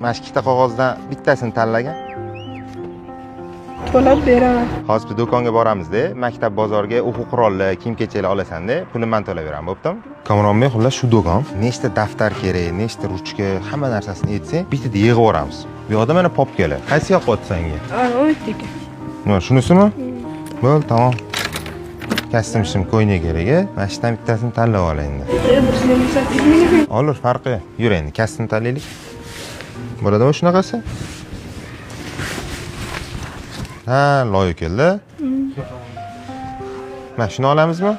Mana shu ikkita qog'ozdan bittasini tanlagan. To'lab beraman. Hozir biz do'konga boramizda, maktab bozorga o'quv qurollar, kiyim-kechaklar olasan-da, pulni men to'layveraman, bo'ptimi? Kamronbek, xullas shu do'kon. Nechta daftar kerak, nechta ruchka, hamma narsasini aytsang, bitta yig'ib yuboramiz. Bu yoqda mana popkalar. Qaysi yoqqa o'tdi senga? Ana, o'tdik. Nima, shunisimi? Bo'l, tamom. Kostyum ko'yna kerak, mana shundan bittasini tanlab ol endi. Olur, farqi. Yur endi, kostyum tanlaylik. Bo'ladimi shunaqasi? Ha, loyiq keldi. Mana shuni olamizmi?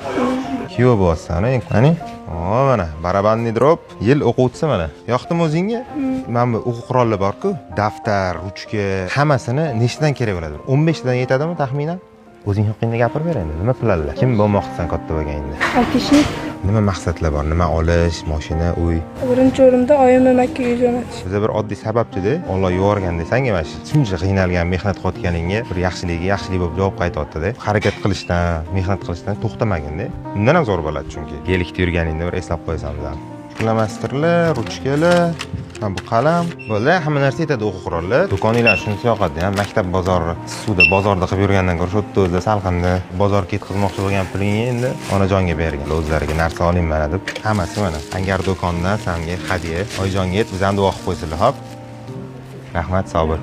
Kuyov bo'lasan, qani? Mana, barabanniy drop, yil o'quvchisi mana. Yoqdimi o'zingga? Mana bu o'quv qurollar bor-ku, daftar, ruchka, hammasini nechtadan kerak bo'ladi? 15 tadan yetadimi taxminan? O'zing haqingda gapirib ber endi. Nima planlar? Kim bo'lmoqchisan katta bo'lganingda? Aytishni. Nima maqsadlar bor? Nima olish, mashina, uy? Birinchi o'rinda oyimni Makkaga jo'natish. Bizda bir oddiy sababchida, Alloh yuborganda senga mana shuncha qiynalgan, mehnat qilayotganingga bir yaxshilik bo'lib javob qaytyapti-da. Harakat qilishdan, mehnat qilishdan to'xtamagin-da. Undan ham zo'r bo'ladi chunki. Gelikda yurganingda bir eslab qo'yasan bizani. Flamastirlar, ruchkalar, bu qalam, bo'ldi, hamma narsa yetadi o'quv qurollar. Do'koninglar shunisi yoqadi-da, maktab bozori, suvda bozorda qilib yurgandan ko'ra shu yerda o'zida salqinda bozorga ketkazmoqchi bo'lgan pulingni endi onajonga bergan. O'zlariga narsa oling mana deb. Hammasi mana. Angar do'kondan senga hadya, oyijonga yet, bizani duo qilib qo'ysinlar, hop. Rahmat, Sobir.